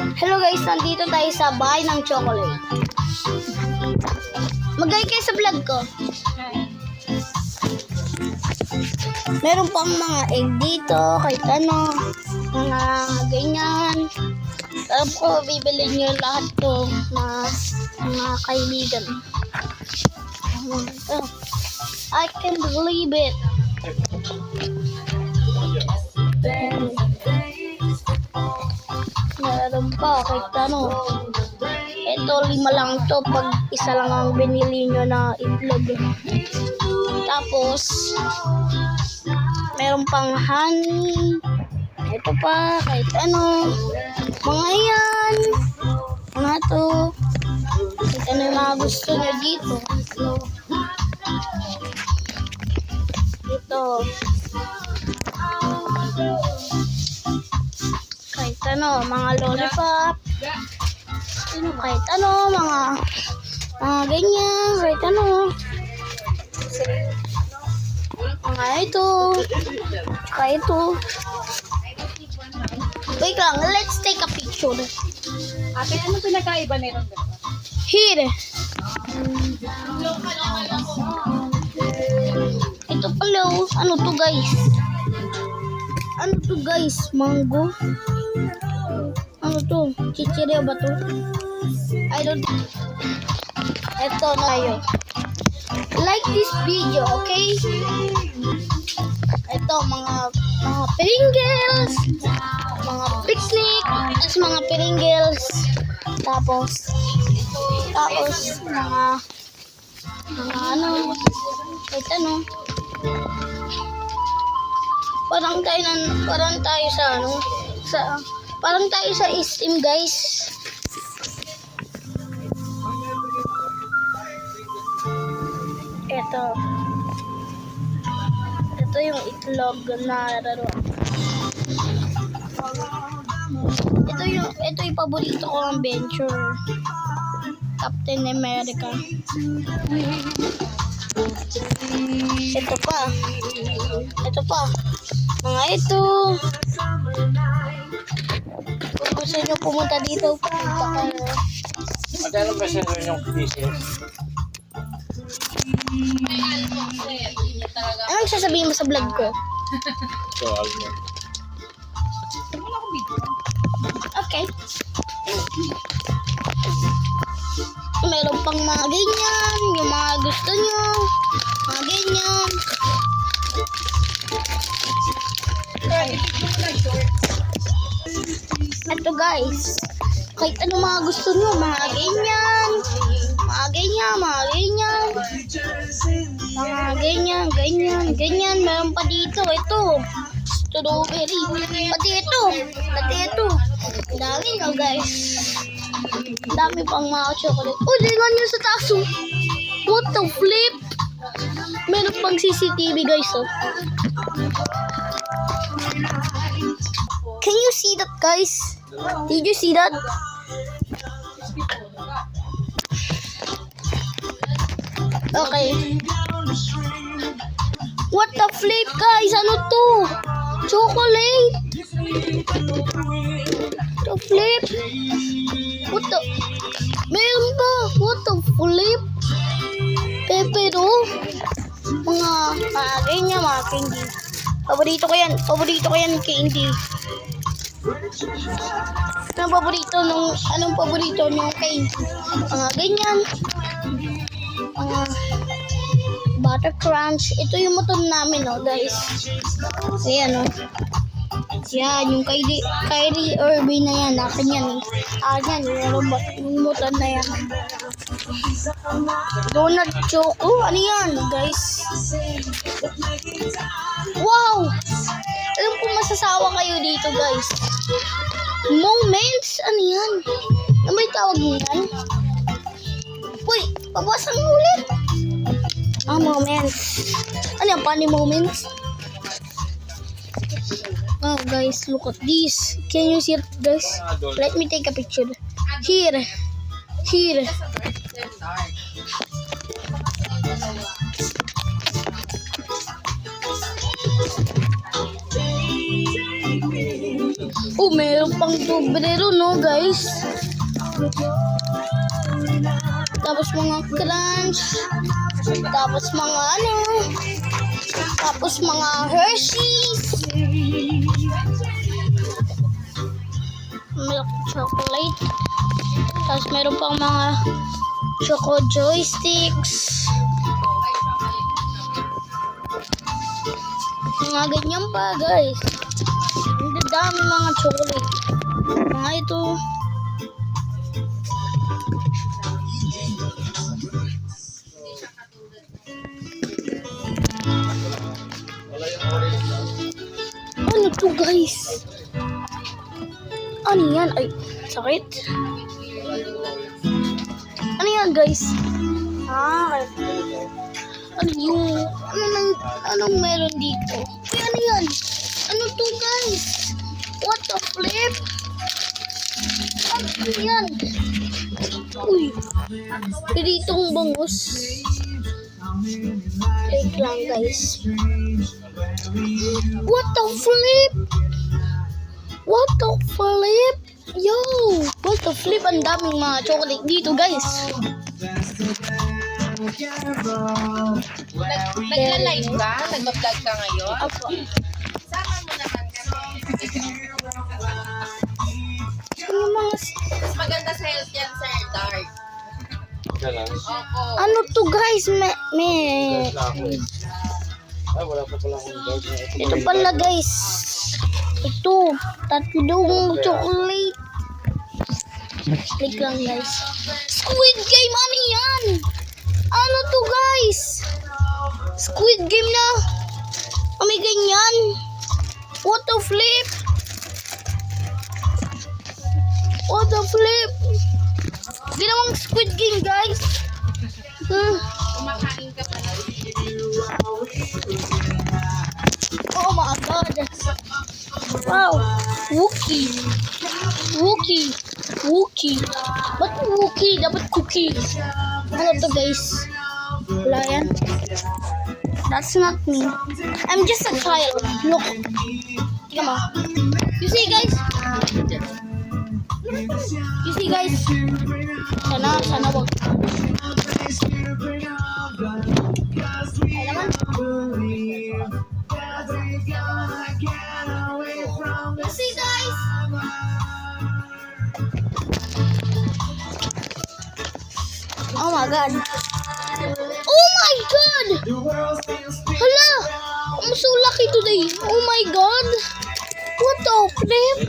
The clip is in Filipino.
Hello guys, nandito tayo sa bahay ng chocolate. Mag-hi kayo sa vlog ko. Meron pang mga egg dito, kahit ano, mga ganyan. Alam ko, bibili nyo lahat to mga kaibigan. I can't believe it. Meron pa, kahit ano. Ito, 5 lang to pag isa lang ang binili nyo na itlog. Tapos, meron pang honey. Ito pa, kahit ano. Mga yan. Mga to. Kahit ano yung mga gusto nyo dito. Ito. Kahit ano, mga lollipop. Kahit ano, mga ganyan. Kahit ano. Mga ito. Kahit ito. Wait lang, let's take a picture. Ate, ano pinagkaiba nito? Here. Ito pala, ano to guys? Ano to guys? Mango? Ano to? Chichirya ba to? I don't... Ito na tayo. Like this video, okay? Ito, mga Pringles, mga picnic, tapos mga Pringles, tapos mga ano, kahit ano. Parang tayo sa ano, parang tayo sa Steam guys. Ito yung itlog na laruan. Ito yung paborito ko ang adventure. Captain America. Ito pa. Mga ito. Kung gusto nyo pumunta dito, pumunta kayo. Magkano ba siya yung pieces? Anong sasabihin mo sa vlog ko? So, almond. Okay. Meron pang mga ganyan, yung mga gusto nyo, mga ganyan. Ito guys, kahit ano mga gusto nyo, mga ganyan, mga ganyan, mga ganyan, mga ganyan, ganyan. Meron pa dito, ito, strawberry, pati ito. Dami no guys. Dami pang mga chocolate. Oh, lingan nyo sa taas. Oh. What the flip? Meron pang CCTV guys. Oh. Can you see that guys? Did you see that? Okay. What the flip guys? Ano to? Chocolate? The flip? What the? Meron ba? What the flip? Pepero? Mga ganyan, mga candy. Paborito ko yan, candy. Anong paborito nung candy? Mga ganyan. Mga butter crunch. Ito yung motor namin, oh, guys. Ayan, oh. Yan, yung Kyrie Irving na yan. Akin yan, eh. Ayan, yung motor na yan. Donut Choco. Ano yan, guys? Wow! Alam ko masasawa kayo dito, guys. Moments? Ano yan? Ano ba yung tawag niyan? Uy, pabawasan mo ulit. Moments. Ano yung funny moments? Oh, guys, look at this. Can you see it, guys? Let me take a picture. Here. Oh, meron pang tubrero, no, guys? Tapos mga crunch. Tapos mga ano. Tapos mga Hershey's. Milk chocolate. Tapos meron pang mga choco joysticks. Mga ganyan pa, guys. Ang dami mga chocolate. Mga ito. Ano to, guys? Ano yan? Ay, sakit. Ano yan, guys? Ano yung... Anong meron dito? Ay, ano yan? Ano to, guys? What the flip? Ano yan? Uy. Piritong bangus. Wait lang, guys. What the flip? What the flip? Yo! What the flip? Ang daming mga chocolate dito, guys. Nagla-live ka? Nagba-vlog ka ngayon? Apo. Sama mo naman kami. Yung mga... Mas maganda sa health yan, Sir Dark. Kaya lang. Opo. Ano to, guys? May... Yes na ako eh. Ay, wala pa pala akong dog. Ito pala, guys. Ito. Tatlong chocolate. Click lang, guys. Squid Game, ano yan? Ano to, guys? Squid Game na. May ganyan. What the flip? What the flip? Ginawang Squid Game, guys. Kumakain ka pala. Oh my god. Wow. Wookie. Wookie. Wookie. Ba't Wookie? Dapat cookie. Ano to, guys? Wala yan. That's not me. I'm just a child. Look. Tingnan mo. You see, guys? You see, guys? Sana wag. Ay naman. You see, guys? Oh my god. Oh my god! Hala! I'm so lucky today. Oh my god! What the flip?